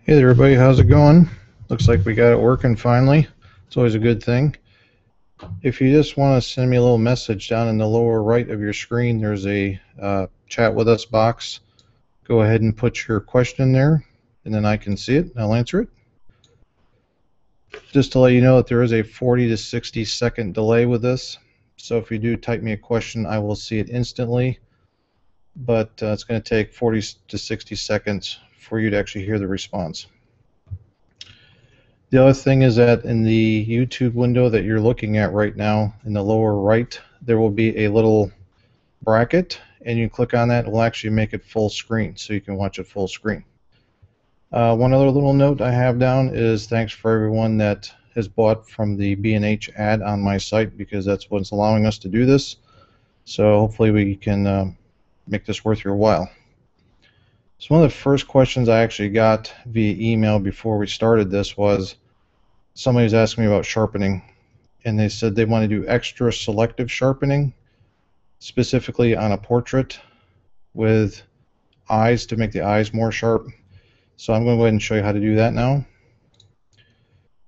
Hey there everybody, how's it going? Looks like we got it working finally. It's always a good thing. If you just want to send me a little message, down in the lower right of your screen there's a chat with us box. Go ahead and put your question there and then I can see it and I'll answer it. Just to let you know that there is a 40 to 60 second delay with this, so if you do type me a question I will see it instantly, but it's going to take 40 to 60 seconds for you to actually hear the response. The other thing is that in the YouTube window that you're looking at right now, in the lower right, there will be a little bracket, and you click on that, it will actually make it full screen, so you can watch it full screen. One other little note I have down is thanks for everyone that has bought from the B&H ad on my site, because that's what's allowing us to do this. So hopefully we can make this worth your while. So one of the first questions I actually got via email before we started this was somebody was asking me about sharpening, and they said they want to do extra selective sharpening, specifically on a portrait with eyes, to make the eyes more sharp. So I'm going to go ahead and show you how to do that now.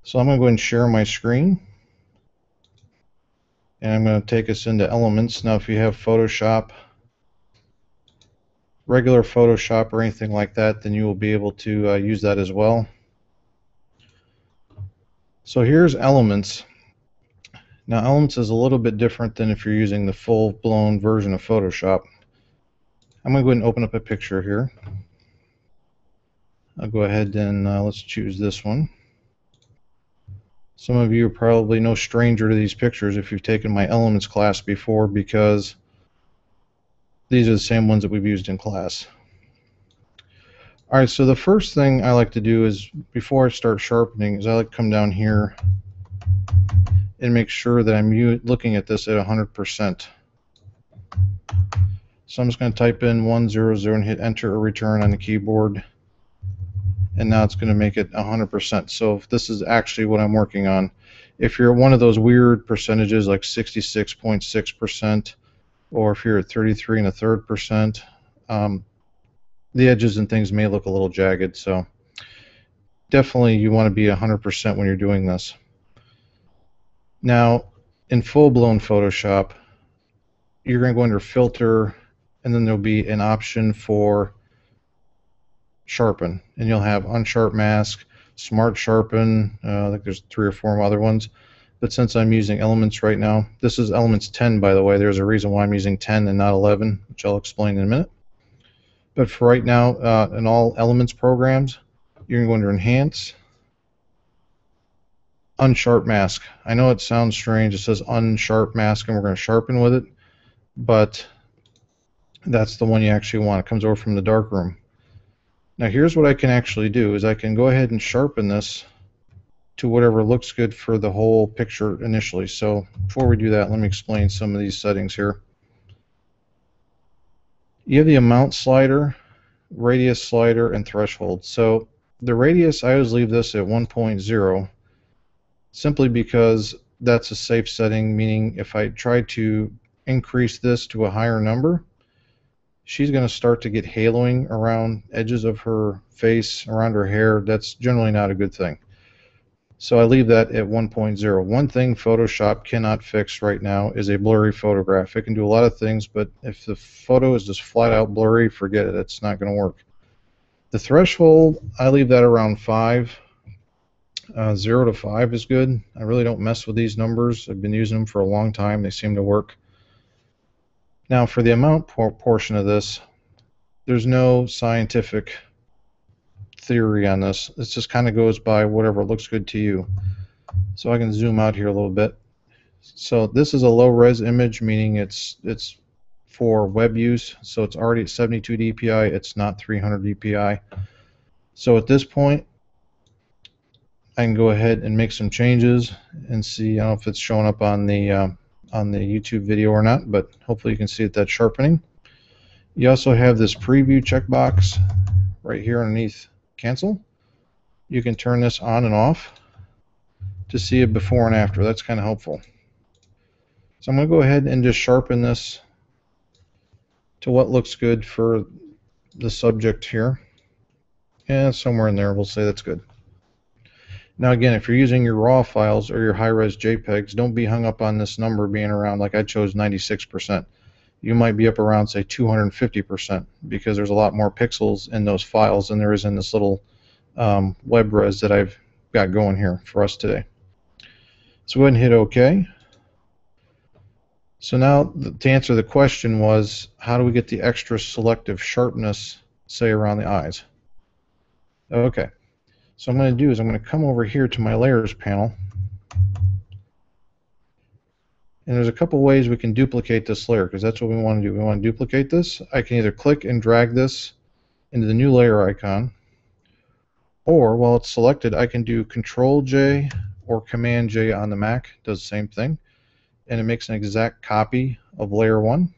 So I'm going to go ahead and share my screen, and I'm going to take us into Elements. Now if you have Photoshop, regular Photoshop or anything like that, then you will be able to use that as well. So here's Elements. Now Elements is a little bit different than if you're using the full-blown version of Photoshop. I'm going to go ahead and open up a picture here. I'll go ahead and let's choose this one. Some of you are probably no stranger to these pictures if you've taken my Elements class before, because these are the same ones that we've used in class. Alright, so the first thing I like to do is, before I start sharpening, is I like to come down here and make sure that I'm looking at this at 100%. So I'm just going to type in 100 and hit enter or return on the keyboard, and now it's going to make it 100%. So if this is actually what I'm working on, if you're at one of those weird percentages like 66.6%, or if you're at 33 1/3%, the edges and things may look a little jagged. So definitely you want to be 100% when you're doing this. Now in full-blown Photoshop, you're going to go under filter, and then there'll be an option for sharpen, and you'll have unsharp mask, smart sharpen, I think there's 3 or 4 other ones. But since I'm using Elements right now, this is Elements 10 by the way, there's a reason why I'm using 10 and not 11, which I'll explain in a minute. But for right now, in all Elements programs, you're going to go under Enhance, Unsharp Mask. I know it sounds strange, it says Unsharp Mask and we're going to sharpen with it, but that's the one you actually want. It comes over from the darkroom. Now here's what I can actually do, is I can go ahead and sharpen this to whatever looks good for the whole picture initially. So before we do that, let me explain some of these settings here. You have the amount slider, radius slider, and threshold. So the radius, I always leave this at 1.0, simply because that's a safe setting, meaning if I try to increase this to a higher number, she's going to start to get haloing around edges of her face, around her hair. That's generally not a good thing. So I leave that at 1.0. One thing Photoshop cannot fix right now is a blurry photograph. It can do a lot of things, but if the photo is just flat out blurry, forget it. It's not going to work. The threshold, I leave that around 5. 0 to 5 is good. I really don't mess with these numbers. I've been using them for a long time. They seem to work. Now for the amount portion of this, there's no scientific theory on this. It just kind of goes by whatever looks good to you. So I can zoom out here a little bit. So this is a low res image, meaning it's for web use, so it's already at 72 dpi. It's not 300 dpi. So at this point I can go ahead and make some changes and see. I don't know if it's showing up on the YouTube video or not, but hopefully you can see that's sharpening. You also have this preview checkbox right here underneath cancel. You can turn this on and off to see it before and after. That's kind of helpful. So I'm going to go ahead and just sharpen this to what looks good for the subject here. And somewhere in there, we'll say that's good. Now again, if you're using your raw files or your high-res JPEGs, don't be hung up on this number being around, like I chose 96%. You might be up around, say, 250%, because there's a lot more pixels in those files than there is in this little web res that I've got going here for us today. So go ahead and hit OK. So now to answer the question was, how do we get the extra selective sharpness, say, around the eyes? Okay, so what I'm going to do is I'm going to come over here to my layers panel, and there's a couple ways we can duplicate this layer, because that's what we want to do. We want to duplicate this. I can either click and drag this into the new layer icon, or while it's selected, I can do Control J or Command J on the Mac. It does the same thing, and it makes an exact copy of layer 1.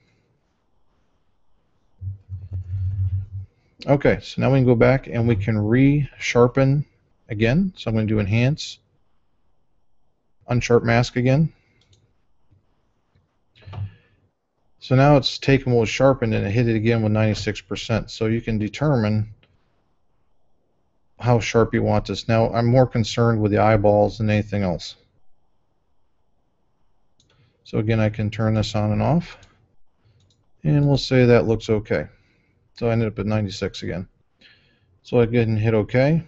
Okay, so now we can go back and we can re-sharpen again. So I'm going to do Enhance, Unsharp Mask again. So now it's taken what was sharpened and it hit it again with 96%. So you can determine how sharp you want this. Now I'm more concerned with the eyeballs than anything else. So again, I can turn this on and off, and we'll say that looks okay. So I ended up at 96 again. So I go ahead and hit OK.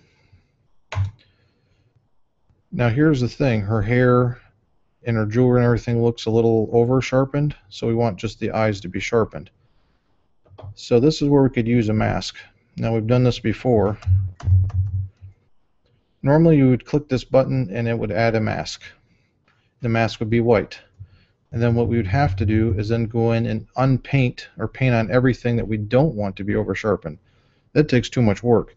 Now here's the thing, her hair and her jewelry and everything looks a little over sharpened, so we want just the eyes to be sharpened. So this is where we could use a mask. Now we've done this before. Normally you would click this button and it would add a mask. The mask would be white. And then what we would have to do is then go in and unpaint or paint on everything that we don't want to be over sharpened. That takes too much work.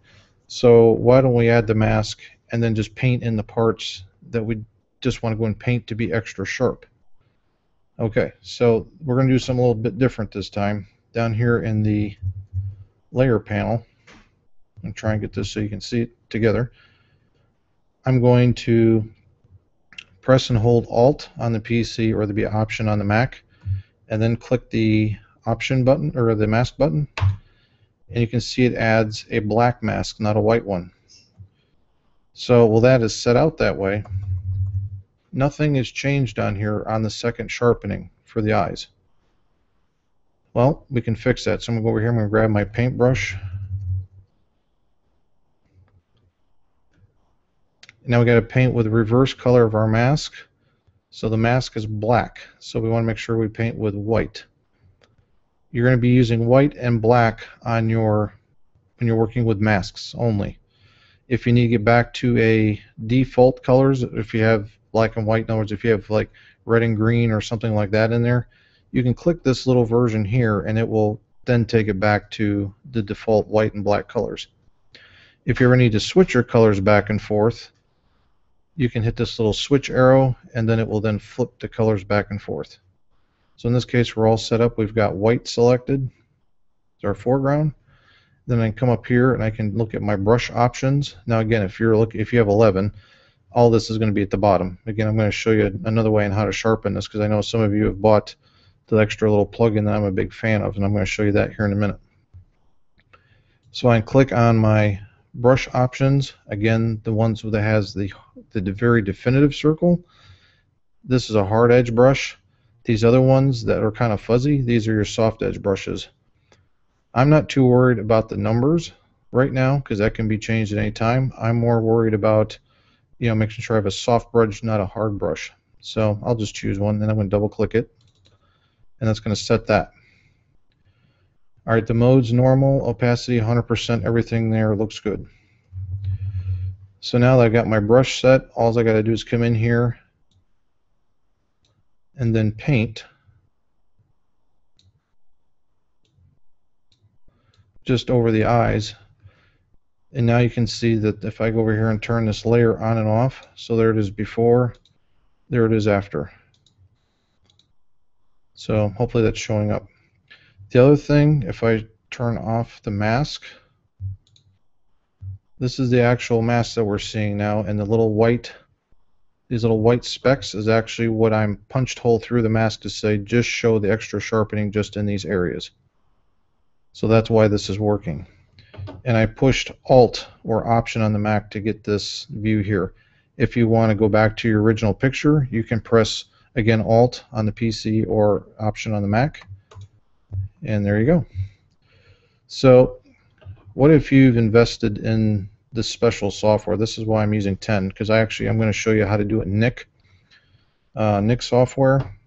So why don't we add the mask and then just paint in the parts that we just want to go and paint to be extra sharp. Okay, so we're going to do something a little bit different this time. Down here in the layer panel, I'm try and get this so you can see it together. I'm going to press and hold Alt on the PC or the Option on the Mac, and then click the Option button or the mask button, and you can see it adds a black mask, not a white one. So while that is set out that way, nothing is changed on here on the second sharpening for the eyes. Well, we can fix that. So I'm going to go over here, I'm going to grab my paintbrush. Now we got to paint with the reverse color of our mask. So the mask is black. So we want to make sure we paint with white. You're going to be using white and black on when you're working with masks only. If you need to get back to a default colors, if you have black and white, in other words, if you have like red and green or something like that in there, you can click this little version here and it will then take it back to the default white and black colors. If you ever need to switch your colors back and forth, you can hit this little switch arrow and then it will then flip the colors back and forth. So in this case we're all set up. We've got white selected as our foreground. Then I can come up here and I can look at my brush options. Now again, if you have 11, all this is going to be at the bottom. Again, I'm going to show you another way on how to sharpen this, because I know some of you have bought the extra little plugin that I'm a big fan of, and I'm going to show you that here in a minute. So I can click on my brush options, again the ones that has the very definitive circle. This is a hard edge brush. These other ones that are kind of fuzzy, these are your soft edge brushes. I'm not too worried about the numbers right now because that can be changed at any time. I'm more worried about making sure I have a soft brush, not a hard brush. So I'll just choose one, and I'm going to double click it, and that's going to set that. Alright, the mode's normal, opacity 100%, everything there looks good. So now that I've got my brush set, all I got to do is come in here and then paint just over the eyes. And now you can see that if I go over here and turn this layer on and off, so there it is before, there it is after. So hopefully that's showing up. The other thing, if I turn off the mask, this is the actual mask that we're seeing now, and these little white specks is actually what I'm punched hole through the mask to say just show the extra sharpening just in these areas. So that's why this is working. and I pushed Alt or Option on the Mac to get this view here. If you want to go back to your original picture, you can press again Alt on the PC or Option on the Mac, and there you go. So what if you've invested in this special software? This is why I'm using 10, because I'm going to show you how to do it in Nik software.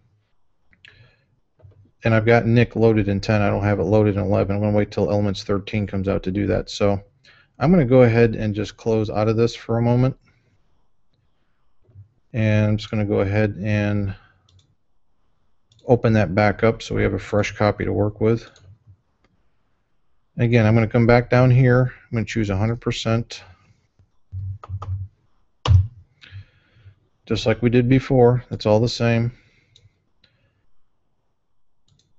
And I've got Nik loaded in 10. I don't have it loaded in 11. I'm going to wait till Elements 13 comes out to do that. So I'm going to go ahead and just close out of this for a moment. And I'm just going to go ahead and open that back up so we have a fresh copy to work with. Again, I'm going to come back down here. I'm going to choose 100%. Just like we did before. That's all the same.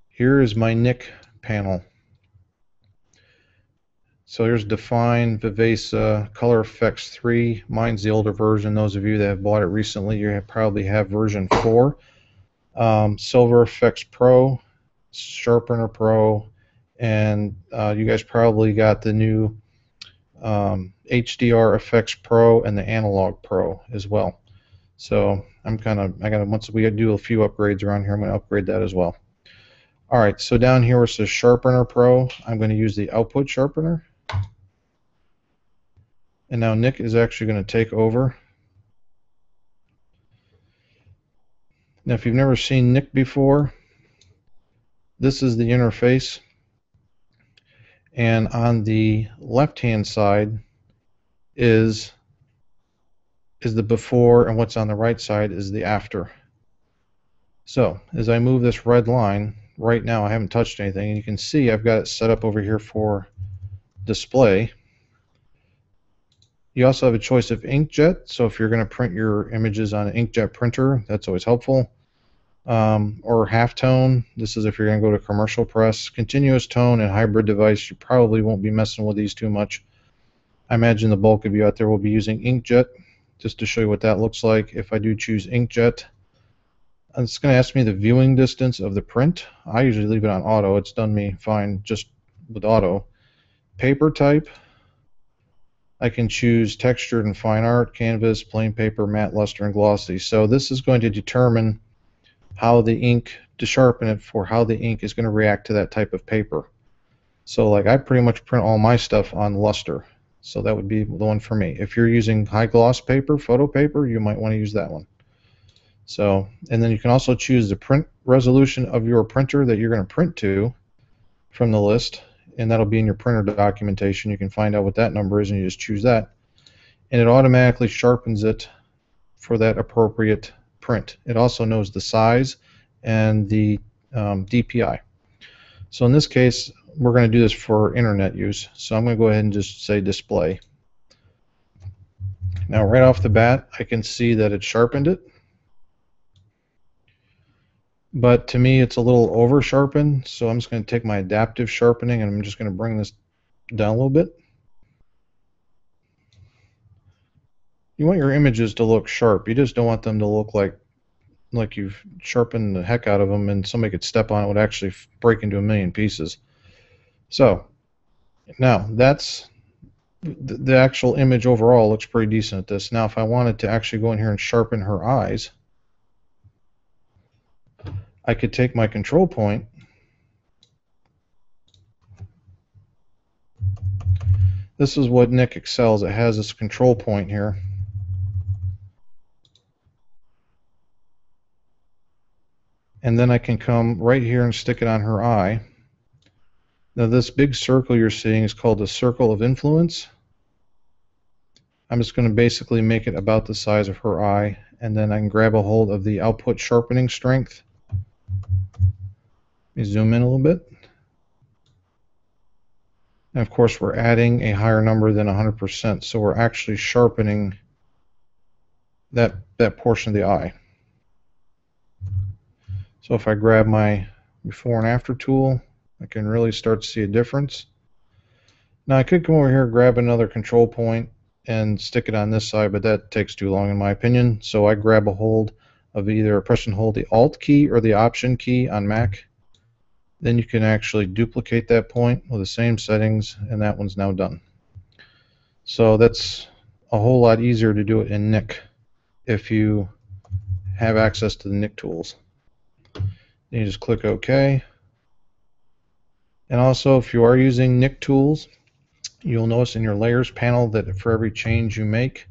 Here is my Nik panel. So here's Define, Vivesa, Color Effects 3. Mine's the older version. Those of you that have bought it recently, you probably have version 4. Silver Effects Pro, Sharpener Pro, and you guys probably got the new HDR Effects Pro and the Analog Pro as well. So once we do a few upgrades around here, I'm going to upgrade that as well. Alright, so down here where it says Sharpener Pro, I'm going to use the output sharpener. And now Nik is actually going to take over. Now if you've never seen Nik before, this is the interface. And on the left-hand side is the before, and what's on the right side is the after. So as I move this red line, right now I haven't touched anything, and you can see I've got it set up over here for display. You also have a choice of inkjet, so if you're going to print your images on an inkjet printer, that's always helpful. Or halftone, this is if you're going to go to commercial press. Continuous tone and hybrid device, you probably won't be messing with these too much. I imagine the bulk of you out there will be using inkjet, just to show you what that looks like. If I do choose inkjet, it's going to ask me the viewing distance of the print. I usually leave it on auto. It's done me fine just with auto. Paper type, I can choose textured and fine art, canvas, plain paper, matte, luster, and glossy. So this is going to determine how the ink, to sharpen it for how the ink is going to react to that type of paper. So like I pretty much print all my stuff on luster. So that would be the one for me. If you're using high gloss paper, photo paper, you might want to use that one. So, and then you can also choose the print resolution of your printer that you're going to print to from the list, and that'll be in your printer documentation. You can find out what that number is and you just choose that. And it automatically sharpens it for that appropriate print. It also knows the size and the DPI. So in this case, we're going to do this for internet use. So I'm going to go ahead and just say display. Now right off the bat, I can see that it sharpened it. But to me, it's a little over sharpened, so I'm just going to take my adaptive sharpening and I'm just going to bring this down a little bit. You want your images to look sharp. You just don't want them to look like you've sharpened the heck out of them and somebody could step on it, would actually break into a million pieces. So now that's the actual image overall looks pretty decent at this. Now if I wanted to actually go in here and sharpen her eyes, I could take my control point this is what Nik excels. It has this control point here. And then I can come right here and stick it on her eye. Now this big circle you're seeing is called the circle of influence. I'm just going to basically make it about the size of her eye, and then I can grab a hold of the output sharpening strength. Let me zoom in a little bit. And of course we're adding a higher number than 100%, so we're actually sharpening that portion of the eye. So if I grab my before and after tool, I can really start to see a difference. Now I could come over here, grab another control point and stick it on this side, but that takes too long in my opinion. So I grab a hold of either press and hold the Alt key or the Option key on Mac, then you can actually duplicate that point with the same settings, and that one's now done. So that's a whole lot easier to do it in Nik if you have access to the Nik tools. Then you just click OK. And also, if you are using Nik tools, you'll notice in your layers panel that for every change you make,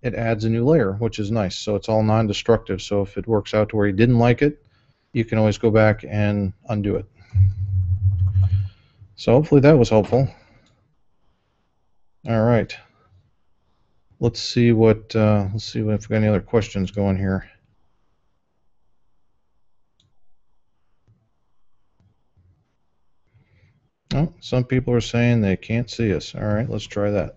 it adds a new layer, which is nice. So it's all non-destructive. So if it works out to where you didn't like it, you can always go back and undo it. So hopefully that was helpful. All right. Let's see if we got any other questions going here. Oh, some people are saying they can't see us. All right, let's try that.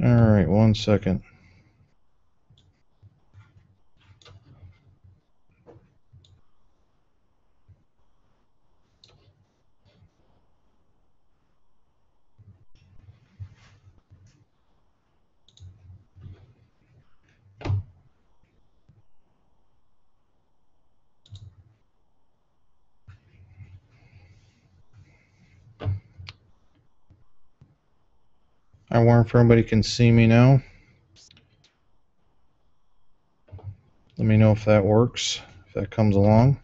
All right, 1 second. I wonder if everybody can see me now. Let me know if that works, if that comes along.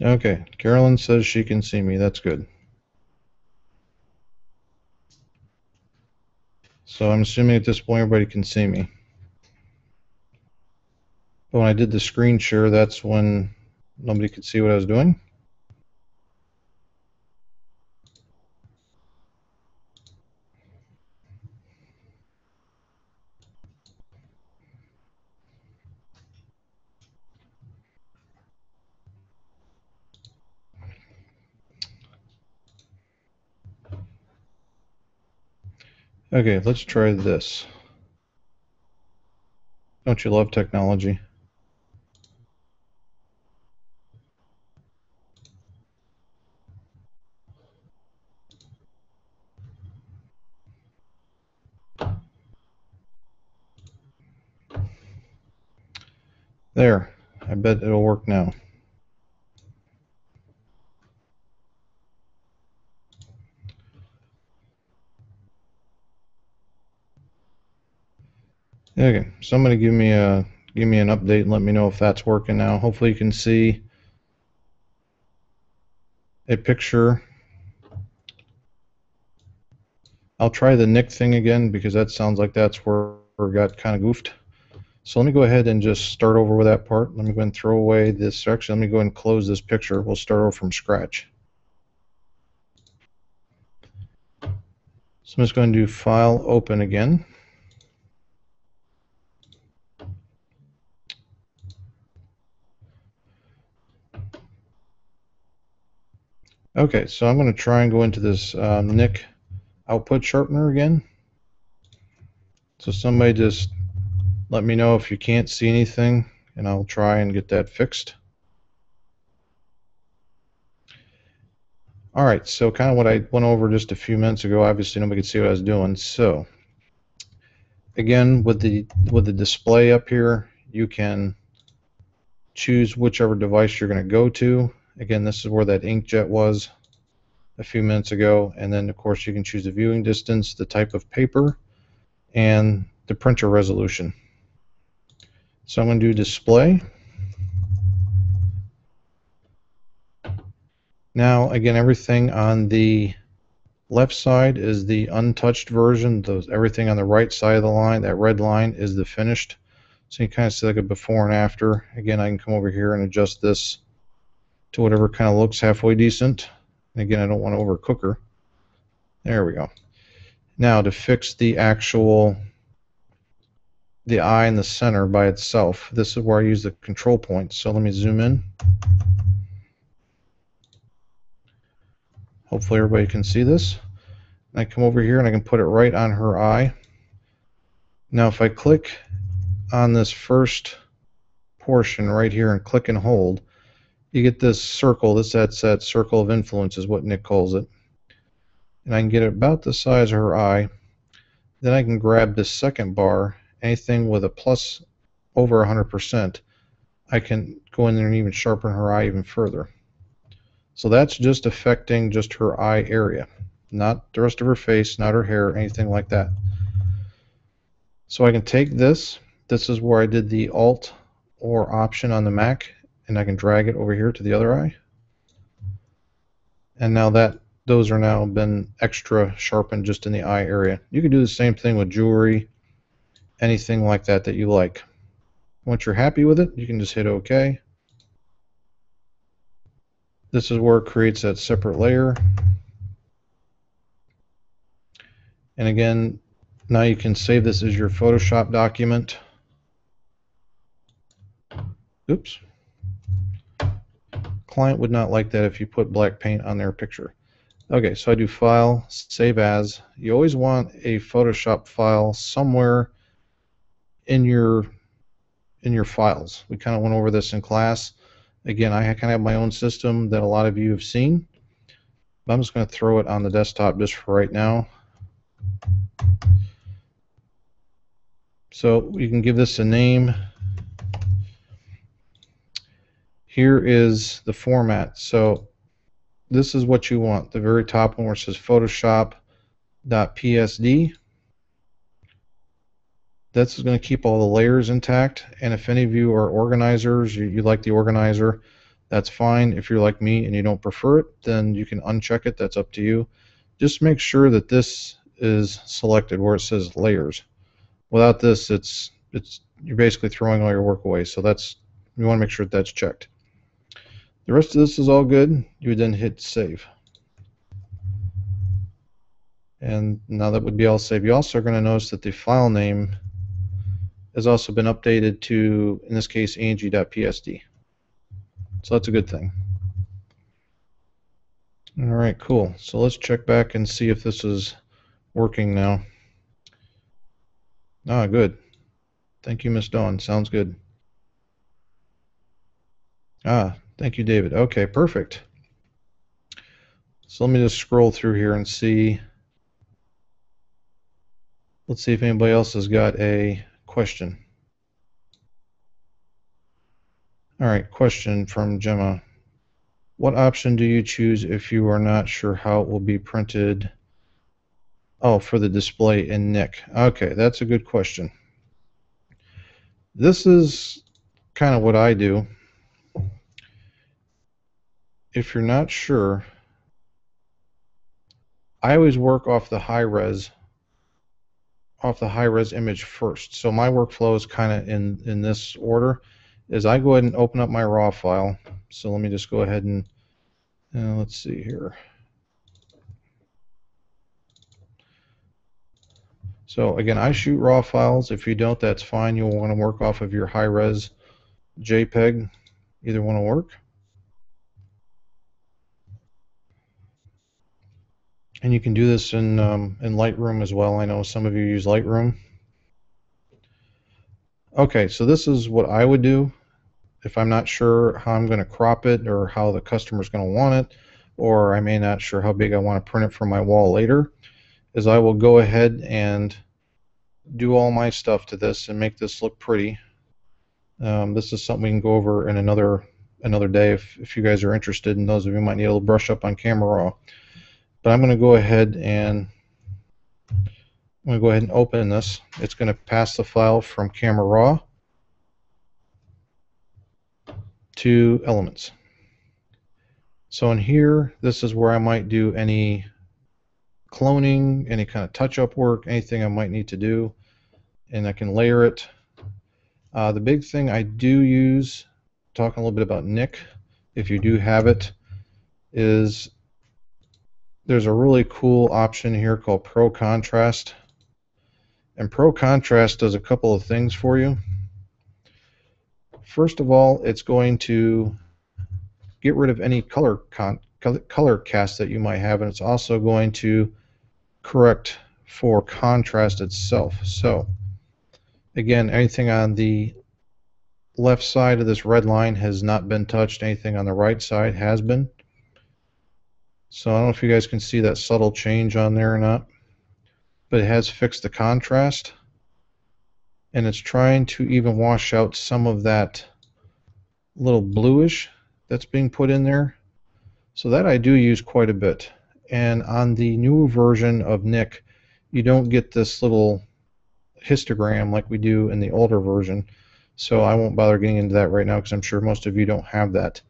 Okay, Carolyn says she can see me. That's good. So I'm assuming at this point everybody can see me. But when I did the screen share, that's when nobody could see what I was doing. Okay, let's try this. Don't you love technology? There, I bet it'll work now. Okay, somebody give me an update and let me know if that's working now. Hopefully you can see a picture. I'll try the Nik thing again because that sounds like that's where it got kind of goofed. So let me go ahead and just start over with that part. Let me go ahead and throw away this section. Let me go ahead and close this picture. We'll start over from scratch. So I'm just going to do File, Open again. Okay, so I'm going to try and go into this Nik output sharpener again. So somebody just let me know if you can't see anything, and I'll try and get that fixed. All right, so kind of what I went over just a few minutes ago. Obviously, nobody could see what I was doing. So again, with the display up here, you can choose whichever device you're going to go to. Again, this is where that inkjet was a few minutes ago, and then of course you can choose the viewing distance, the type of paper, and the printer resolution. So I'm going to do display, Now again, everything on the left side is the untouched version. Everything on the right side of the line, that red line, is the finished. So you kind of see like a before and after. Again, I can come over here and adjust this to whatever kind of looks halfway decent. And again, I don't want to overcook her. There we go. Now to fix the eye in the center by itself, this is where I use the control point. So let me zoom in. Hopefully everybody can see this. And I come over here and I can put it right on her eye. Now if I click on this first portion right here and click and hold, you get this circle. That's that circle of influence is what Nick calls it. And I can get it about the size of her eye. Then I can grab this second bar, anything with a plus over 100%, I can go in there and even sharpen her eye even further. So that's just affecting just her eye area, not the rest of her face, not her hair, anything like that. So I can take this is where I did the Alt or Option on the Mac, and I can drag it over here to the other eye. And now those are now been extra sharpened just in the eye area. You can do the same thing with jewelry, anything like that you like. Once you're happy with it, you can just hit OK. This is where it creates that separate layer. And again, now you can save this as your Photoshop document. Oops. Client would not like that if you put black paint on their picture. Okay, so I do File, Save As. You always want a Photoshop file somewhere in your files. We kind of went over this in class. Again, I kind of have my own system that a lot of you have seen. But I'm just going to throw it on the desktop just for right now. So you can give this a name. Here is the format. So this is what you want. The very top one where it says Photoshop.psd. This is going to keep all the layers intact. And if any of you are organizers, you like the organizer, that's fine. If you're like me and you don't prefer it, then you can uncheck it. That's up to you. Just make sure that this is selected where it says layers. Without this, you're basically throwing all your work away. So you want to make sure that's checked. The rest of this is all good. You would then hit save. And now that would be all saved. You also are going to notice that the file name has also been updated to, in this case, ang.psd. So that's a good thing. All right, cool. So let's check back and see if this is working now. Ah, good. Thank you, Miss Dawn. Sounds good. Ah, thank you, David. Okay, perfect. So let me just scroll through here and see. Let's see if anybody else has got a question. All right, question from Gemma. What option do you choose if you are not sure how it will be printed? Oh, for the display in Nick. Okay, that's a good question. This is kind of what I do. If you're not sure, I always work off the high res image first. So my workflow is kind of in this order. Is I go ahead and open up my raw file. So let me just go ahead and let's see here. So again, I shoot raw files. If you don't, that's fine. You'll want to work off of your high-res JPEG. Either one will work. And you can do this in Lightroom as well. I know some of you use Lightroom. Okay, so this is what I would do if I'm not sure how I'm going to crop it or how the customer's going to want it, or I may not sure how big I want to print it for my wall later, is I will go ahead and do all my stuff to this and make this look pretty. This is something we can go over in another day if you guys are interested, and those of you might need a little brush up on Camera Raw. But I'm going to go ahead and open this. It's going to pass the file from Camera Raw to Elements. So in here, this is where I might do any cloning, any kind of touch-up work, anything I might need to do, and I can layer it. The big thing I do use, talking a little bit about Nick, if you do have it, is there's a really cool option here called Pro Contrast. And Pro Contrast does a couple of things for you. First of all, it's going to get rid of any color cast that you might have, and it's also going to correct for contrast itself. So again, anything on the left side of this red line has not been touched. Anything on the right side has been. So I don't know if you guys can see that subtle change on there or not, but it has fixed the contrast, and it's trying to even wash out some of that little bluish that's being put in there. So that I do use quite a bit. And on the new version of Nick, you don't get this little histogram like we do in the older version. So I won't bother getting into that right now because I'm sure most of you don't have that.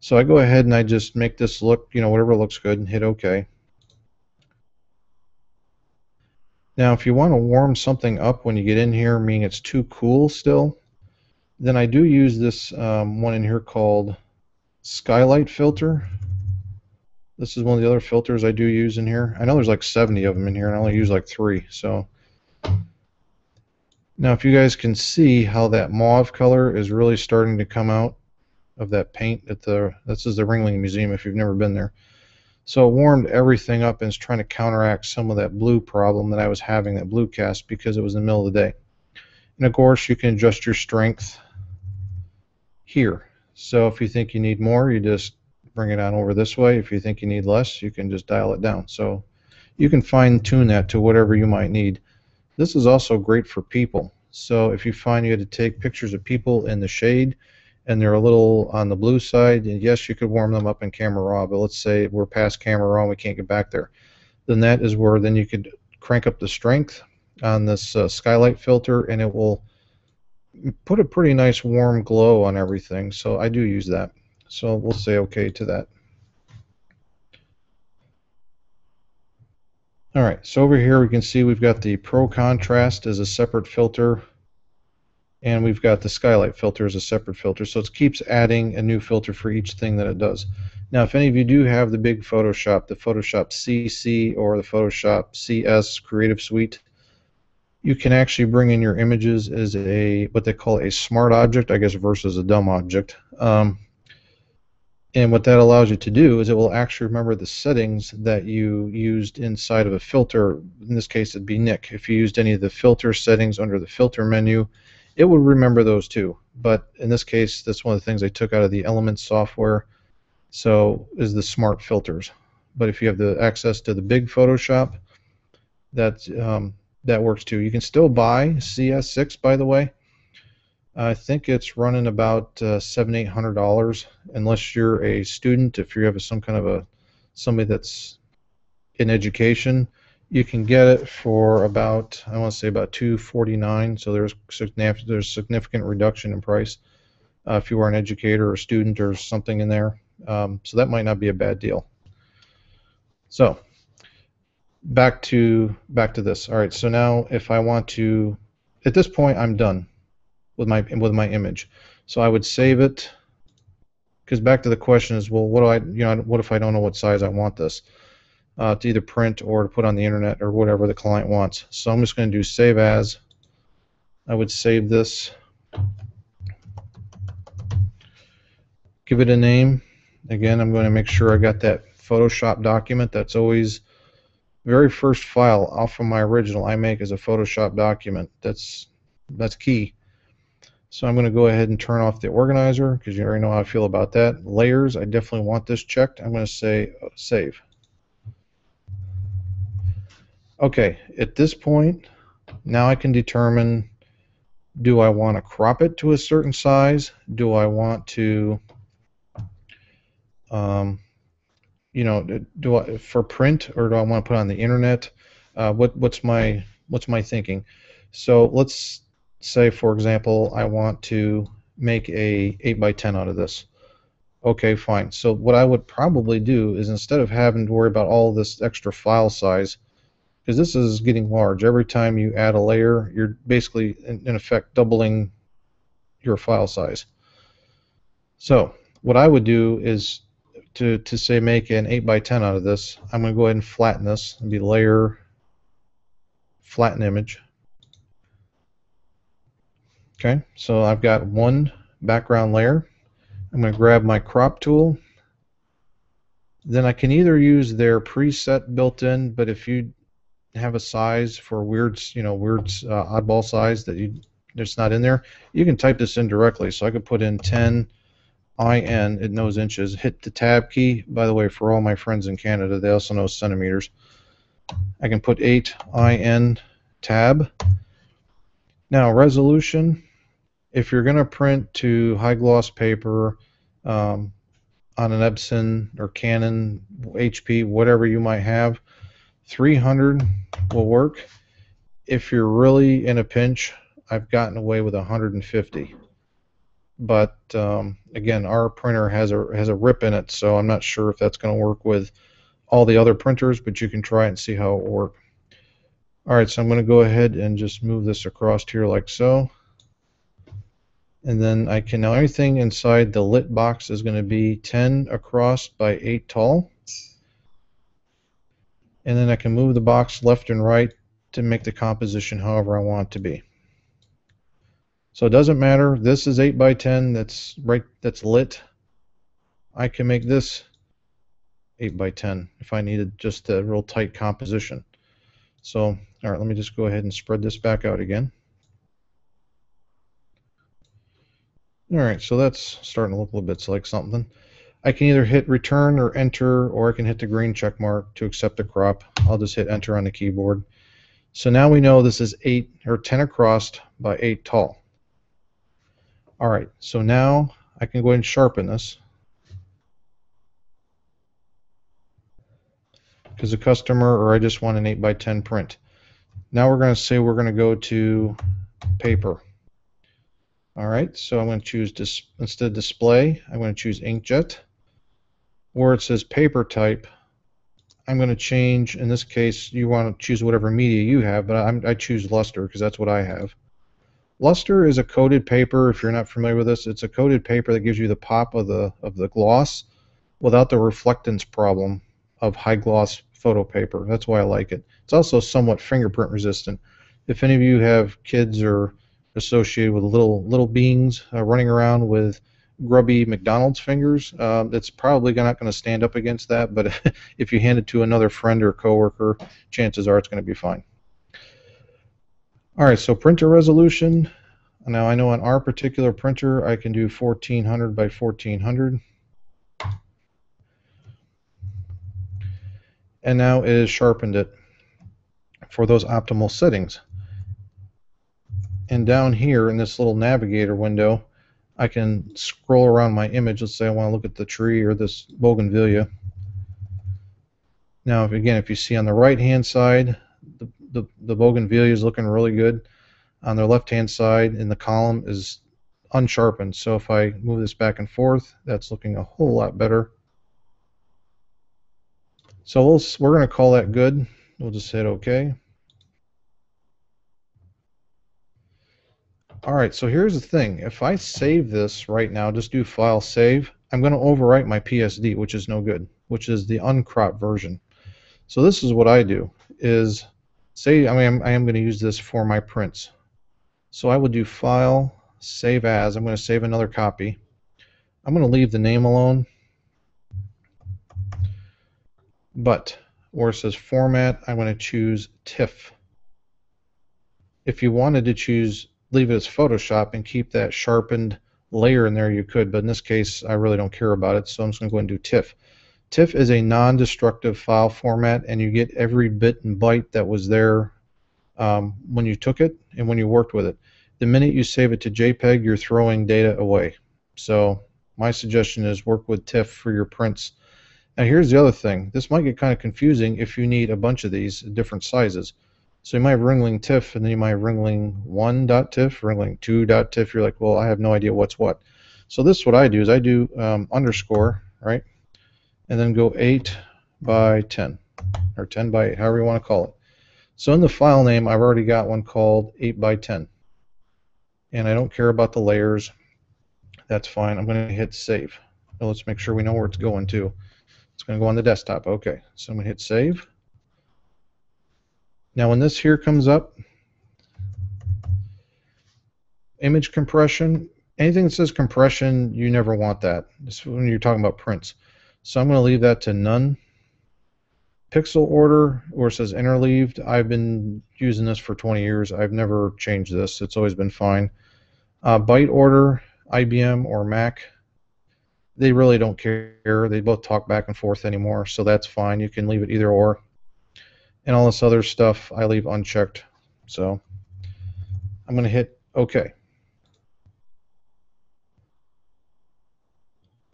So I go ahead and I just make this look, whatever looks good, and hit OK. Now if you want to warm something up when you get in here, meaning it's too cool still, then I do use this one in here called Skylight Filter. This is one of the other filters I do use in here. I know there's like 70 of them in here, and I only use like 3. So now if you guys can see how that mauve color is really starting to come out of that paint at this is the Ringling Museum if you've never been there. So it warmed everything up and is trying to counteract some of that blue problem that I was having, that blue cast, because it was in the middle of the day. And of course you can adjust your strength here. So if you think you need more, you just bring it on over this way. If you think you need less, you can just dial it down. So you can fine tune that to whatever you might need. This is also great for people. So if you find you had to take pictures of people in the shade and they're a little on the blue side, and yes, you could warm them up in camera raw, but let's say we're past camera raw and we can't get back there, then that is where then you could crank up the strength on this skylight filter, and it will put a pretty nice warm glow on everything. So I do use that. So we'll say OK to that. Alright, so over here we can see we've got the Pro Contrast as a separate filter, and we've got the Skylight filter as a separate filter. So it keeps adding a new filter for each thing that it does. Now if any of you do have the big Photoshop, the Photoshop CC or the Photoshop CS Creative Suite, you can actually bring in your images as what they call a smart object, I guess, versus a dumb object. And what that allows you to do is it will actually remember the settings that you used inside of a filter. In this case, it'd be Nick. If you used any of the filter settings under the filter menu, it would remember those too. But in this case, that's one of the things I took out of the Elements software. So is the smart filters. But if you have the access to the big Photoshop, that works too. You can still buy CS6, by the way. I think it's running about $700-800 unless you're a student. If you have some kind of somebody that's in education, you can get it for about, I want to say about $249. So there's significant reduction in price if you are an educator or a student or something in there. So that might not be a bad deal. So back to this. All right. So now if I want to, at this point, I'm done with my image. So I would save it, because back to the question is, well, what if I don't know what size I want this to either print or to put on the internet or whatever the client wants. So I'm just going to do save as. I would save this, give it a name. Again, I'm going to make sure I got that Photoshop document. That's always very first file off from my original I make as a Photoshop document. That's key. So I'm going to go ahead and turn off the organizer, because you already know how I feel about that. Layers, I definitely want this checked. I'm going to say save. Okay, at this point, now I can determine, do I want to crop it to a certain size? Do I want to, for print, or do I want to put on the internet? What's my thinking? So let's say, for example, I want to make a 8x10 out of this. Okay, fine. So what I would probably do is, instead of having to worry about all this extra file size, because this is getting large, every time you add a layer, you're basically in effect doubling your file size. So what I would do is to say make an 8 by 10 out of this. I'm going to go ahead and flatten this. It'll be layer, flatten image. Okay, so I've got one background layer. I'm going to grab my crop tool. Then I can either use their preset built in, but if you have a size for weird, oddball size that's not in there, you can type this in directly. So I could put in 10 IN, it knows inches, hit the tab key. By the way, for all my friends in Canada, they also know centimeters. I can put 8 IN tab. Now resolution, if you're going to print to high gloss paper on an Epson or Canon, HP, whatever you might have, 300 will work. If you're really in a pinch, I've gotten away with 150. But again, our printer has a rip in it, so I'm not sure if that's going to work with all the other printers, but you can try it and see how it will work. All right, so I'm going to go ahead and just move this across here like so. And then I can, now everything inside the lit box is going to be 10 across by 8 tall. And then I can move the box left and right to make the composition however I want it to be. So it doesn't matter. This is 8 by 10. That's lit. I can make this 8 by 10 if I needed just a real tight composition. So, all right, let me just go ahead and spread this back out again. All right, so that's starting to look a little bit like something. I can either hit return or enter, or I can hit the green check mark to accept the crop. I'll just hit enter on the keyboard. So now we know this is 8 or 10 across by 8 tall. All right, so now I can go ahead and sharpen this, because the customer, or I just want an 8 by 10 print. Now we're going to say we're going to go to paper. All right, so I'm going to choose instead of display, I'm going to choose inkjet. Where it says paper type, I'm going to change, in this case, you want to choose whatever media you have, but I choose luster because that's what I have. Luster is a coated paper. If you're not familiar with this, it's a coated paper that gives you the pop of the gloss without the reflectance problem of high gloss photo paper. That's why I like it. It's also somewhat fingerprint resistant. If any of you have kids or associated with little beings running around with grubby McDonald's fingers, it's probably not going to stand up against that, but if you hand it to another friend or coworker, chances are it's going to be fine. All right, so printer resolution. Now I know on our particular printer I can do 1400 by 1400. And now it has sharpened it for those optimal settings. And down here in this little navigator window, I can scroll around my image. Let's say I want to look at the tree or this bougainvillea. Now, if you see on the right-hand side, the bougainvillea is looking really good. On the left-hand side in the column is unsharpened. So if I move this back and forth, that's looking a whole lot better. So we're going to call that good. We'll just hit OK. All right, so here's the thing. If I save this right now, just do File, Save, I'm going to overwrite my PSD, which is no good, which is the uncropped version. So this is what I do, is say I am going to use this for my prints. So I would do File, Save As. I'm going to save another copy. I'm going to leave the name alone, but where it says Format, I'm going to choose TIFF. If you wanted to leave it as Photoshop and keep that sharpened layer in there, you could, but in this case I really don't care about it, so I'm just going to go and do TIFF. TIFF is a non-destructive file format, and you get every bit and byte that was there when you took it and when you worked with it. The minute you save it to JPEG, you're throwing data away. So my suggestion is work with TIFF for your prints. Now here's the other thing. This might get kind of confusing if you need a bunch of these different sizes. So you might have Ringling TIFF, and then you might have Ringling 1.TIFF, Ringling 2.TIFF. You're like, well, I have no idea what's what. So this is what I do, is I do underscore, right? And then go 8 by 10, or 10 by 8, however you want to call it. So in the file name, I've already got one called 8 by 10. And I don't care about the layers. That's fine. I'm going to hit save. Now let's make sure we know where it's going to. It's going to go on the desktop. Okay, so I'm going to hit save. Now when this here comes up, image compression, anything that says compression, you never want that. This is when you're talking about prints. So I'm going to leave that to none. Pixel order, where it says interleaved, I've been using this for 20 years. I've never changed this. It's always been fine. Byte order, IBM or Mac, they really don't care. They both talk back and forth anymore, so that's fine. You can leave it either or. And all this other stuff I leave unchecked. So I'm going to hit OK.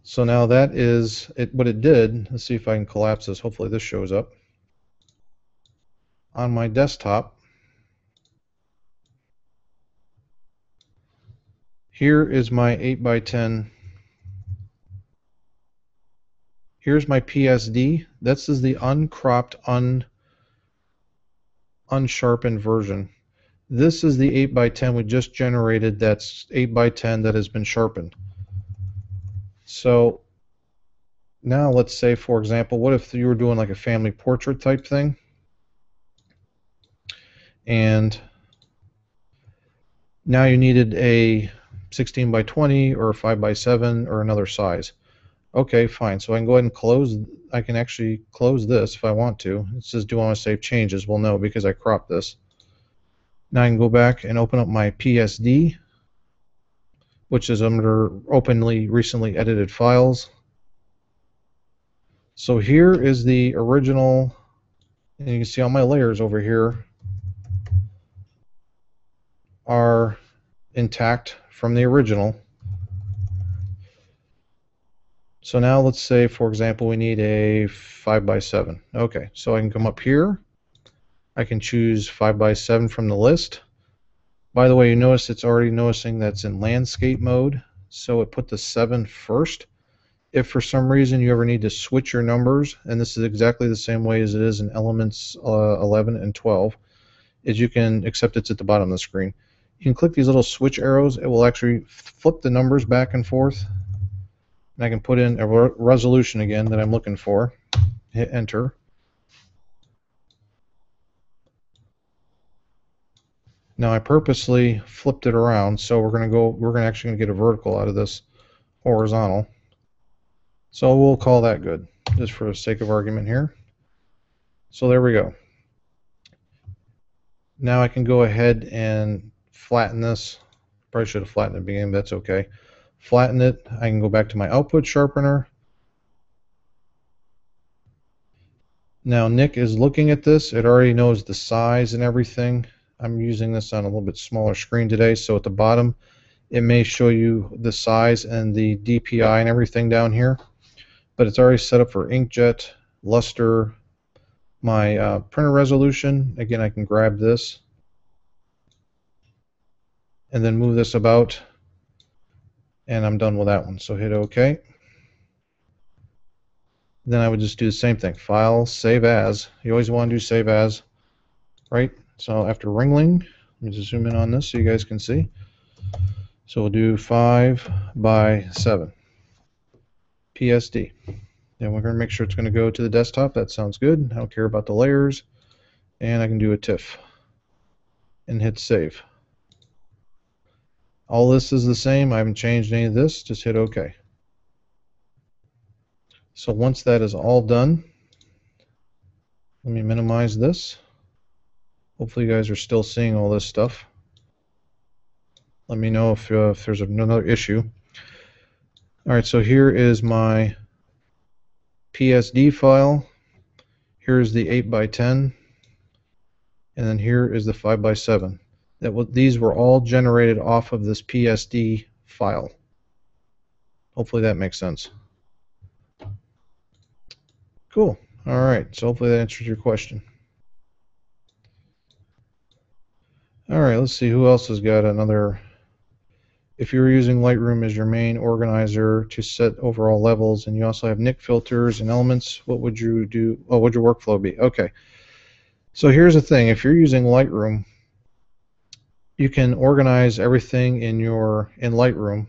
So now that is it. What it did, let's see if I can collapse this. Hopefully this shows up. On my desktop, here is my 8 by 10. Here's my PSD. This is the uncropped, unsharpened version. This is the 8 by 10 we just generated. That's 8 by 10 that has been sharpened. So now let's say, for example, what if you were doing like a family portrait type thing, and now you needed a 16 by 20 or a 5 by 7 or another size. Okay, fine. So I can go ahead and close. I can actually close this if I want to. It says, do I want to save changes? Well, no, because I cropped this. Now I can go back and open up my PSD, which is under openly recently edited files. So here is the original, and you can see all my layers over here are intact from the original. So now let's say, for example, we need a 5 by 7. Okay, so I can come up here. I can choose 5 by 7 from the list. By the way, you notice it's already noticing that's in landscape mode, so it put the 7 first. If for some reason you ever need to switch your numbers, and this is exactly the same way as it is in Elements 11 and 12, is you can, except it's at the bottom of the screen, you can click these little switch arrows. It will actually flip the numbers back and forth. And I can put in a resolution again that I'm looking for. Hit enter. Now I purposely flipped it around, so we're actually get a vertical out of this horizontal. So we'll call that good, just for the sake of argument here. So there we go. Now I can go ahead and flatten this. Probably should have flattened it at the beginning, but that's okay. Flatten it. I can go back to my output sharpener. Now Nick is looking at this. It already knows the size and everything. I'm using this on a little bit smaller screen today, so at the bottom it may show you the size and the DPI and everything down here, but it's already set up for inkjet, luster, my printer resolution. Again, I can grab this and then move this about, and I'm done with that one. So hit OK. Then I would just do the same thing. File, save as. You always want to do save as, right? So after ringling, let me just zoom in on this so you guys can see. So we'll do 5 by 7 PSD. Then we're going to make sure it's going to go to the desktop. That sounds good. I don't care about the layers. And I can do a TIFF and hit save. All this is the same. I haven't changed any of this. Just hit OK. So once that is all done, let me minimize this. Hopefully you guys are still seeing all this stuff. Let me know if there's another issue. All right, so here is my PSD file. Here's the 8 by 10, and then here is the 5 by 7. These were all generated off of this PSD file. Hopefully that makes sense. Cool. All right, so hopefully that answers your question. All right, let's see who else has got another if you're using Lightroom as your main organizer to set overall levels, and you also have Nik filters and elements, what would you do? Oh, what would your workflow be? Okay. So here's the thing. If you're using Lightroom, you can organize everything in Lightroom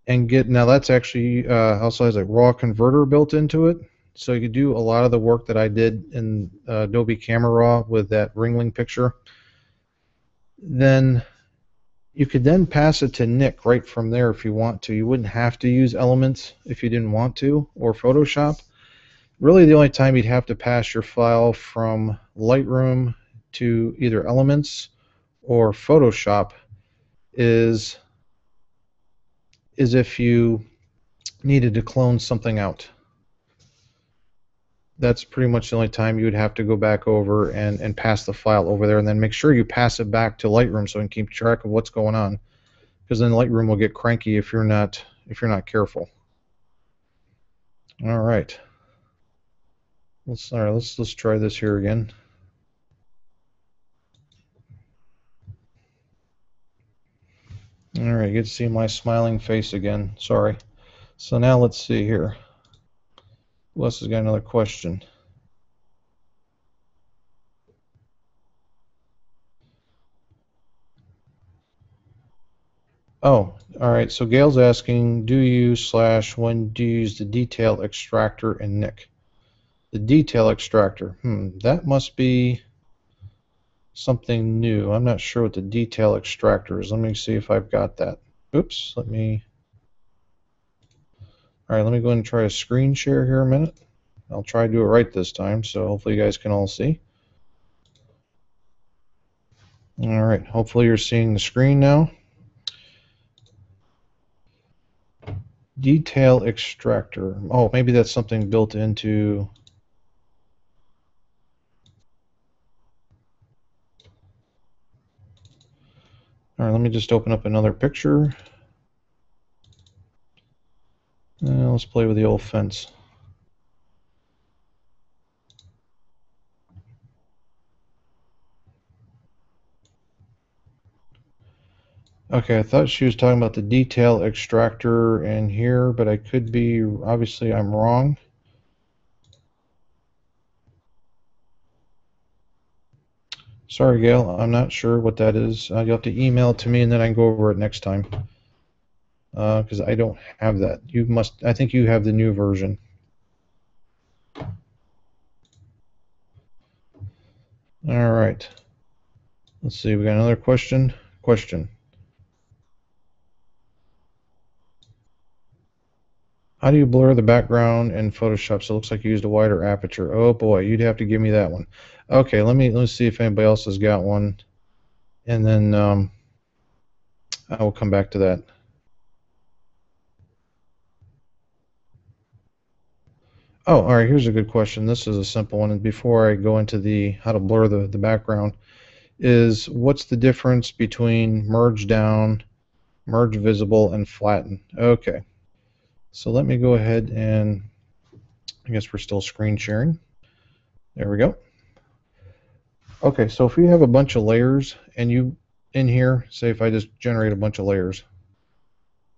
and get, now that's actually also has a raw converter built into it. So you could do a lot of the work that I did in Adobe Camera Raw with that ringling picture. Then you could then pass it to Nik right from there if you want to. You wouldn't have to use Elements if you didn't want to, or Photoshop. Really the only time you'd have to pass your file from Lightroom to either Elements or Photoshop is if you needed to clone something out. That's pretty much the only time you would have to go back over and pass the file over there, and then make sure you pass it back to Lightroom so you can keep track of what's going on, because then Lightroom will get cranky if you're not careful. All right. Let's try this here again. All right, you get to see my smiling face again. Sorry. So now let's see here. Who else has got another question? Oh, all right. So Gail's asking, when do you use the detail extractor in Nik? The detail extractor. That must be something new. I'm not sure what the detail extractor is. Let me see if I've got that. Oops. All right, let me go ahead and try a screen share here a minute. I'll try to do it right this time, so hopefully you guys can all see. All right, hopefully you're seeing the screen now. Detail extractor. Oh, maybe that's something built into... All right, let me just open up another picture. Let's play with the old fence. Okay, I thought she was talking about the detail extractor in here, but I could be, obviously I'm wrong. Sorry, Gail, I'm not sure what that is. You'll have to email it to me and then I can go over it next time. Because I don't have that. I think you have the new version. All right. Let's see, we got another question. How do you blur the background in Photoshop so it looks like you used a wider aperture? Oh boy, you'd have to give me that one. Okay, let me see if anybody else has got one, and then I will come back to that. Oh, all right, here's a good question. This is a simple one, and before I go into the how to blur the background, is what's the difference between merge down, merge visible, and flatten? Okay, so let me go ahead and, I guess we're still screen sharing. There we go. Okay, so if you have a bunch of layers and you in here, say if I just generate a bunch of layers,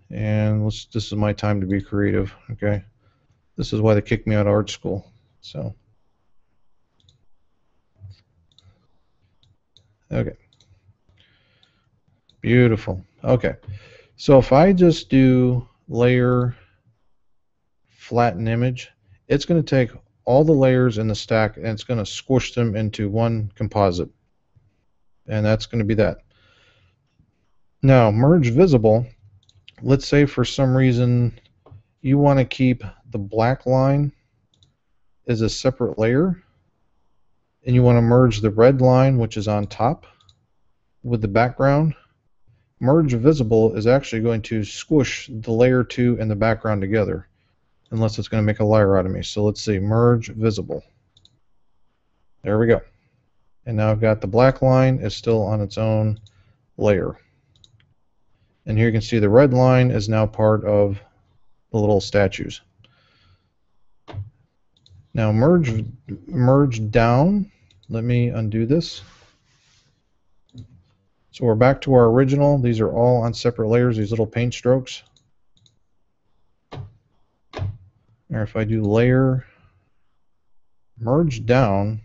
and this is my time to be creative, okay? This is why they kicked me out of art school. So, okay. Beautiful. Okay. So if I just do layer flatten image, it's going to take all the layers in the stack and it's going to squish them into one composite. And that's going to be that. Now, merge visible, let's say for some reason you want to keep the black line as a separate layer and you want to merge the red line, which is on top, with the background. Merge visible is actually going to squish the layer 2 and the background together, unless it's going to make a layer out of me. So let's see, merge visible. There we go. And now I've got the black line is still on its own layer. And here you can see the red line is now part of the little statues. Now merge down. Let me undo this. So we're back to our original. These are all on separate layers, these little paint strokes. Or if I do layer, merge down,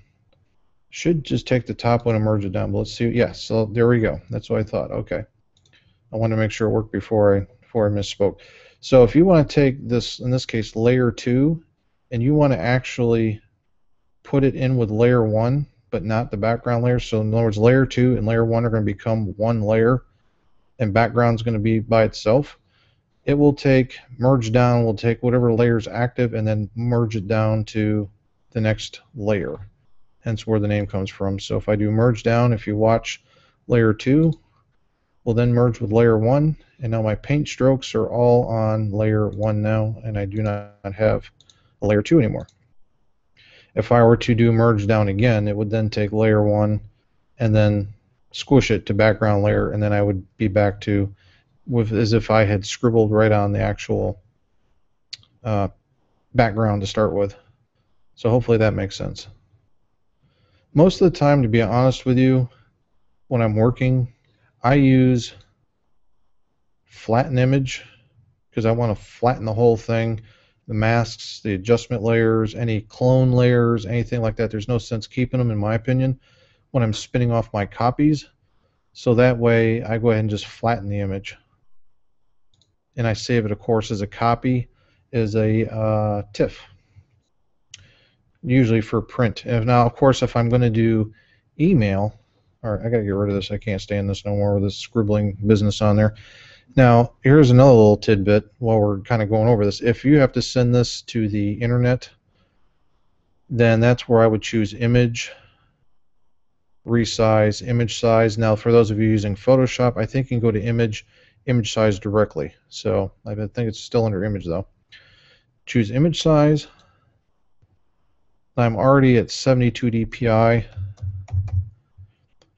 should just take the top one and merge it down. But let's see. Yes, so there we go. That's what I thought. Okay. I wanted to make sure it worked before I misspoke. So if you want to take this, in this case, layer 2, and you want to actually put it in with layer 1, but not the background layer. So in other words, layer 2 and layer 1 are going to become one layer, and background is going to be by itself. It will take, merge down, will take whatever layer is active and then merge it down to the next layer. Hence where the name comes from. So if I do merge down, if you watch, layer 2 will then merge with layer 1, and now my paint strokes are all on layer 1 now, and I do not have a layer 2 anymore. If I were to do merge down again, it would then take layer 1 and then squish it to background layer, and then I would be back to with as if I had scribbled right on the actual background to start with. So hopefully that makes sense. Most of the time, to be honest with you, when I'm working, I use flatten image because I want to flatten the whole thing, the masks, the adjustment layers, any clone layers, anything like that. There's no sense keeping them, in my opinion, when I'm spinning off my copies. So that way I go ahead and just flatten the image. And I save it, of course, as a copy, as a TIFF, usually for print. And now, of course, if I'm going to do email, all right, I got to get rid of this. I can't stand this no more with this scribbling business on there. Now, here's another little tidbit while we're kind of going over this. If you have to send this to the internet, then that's where I would choose image, resize, image size. Now, for those of you using Photoshop, I think you can go to image size directly. So I think it's still under image though. Choose image size. I'm already at 72 dpi.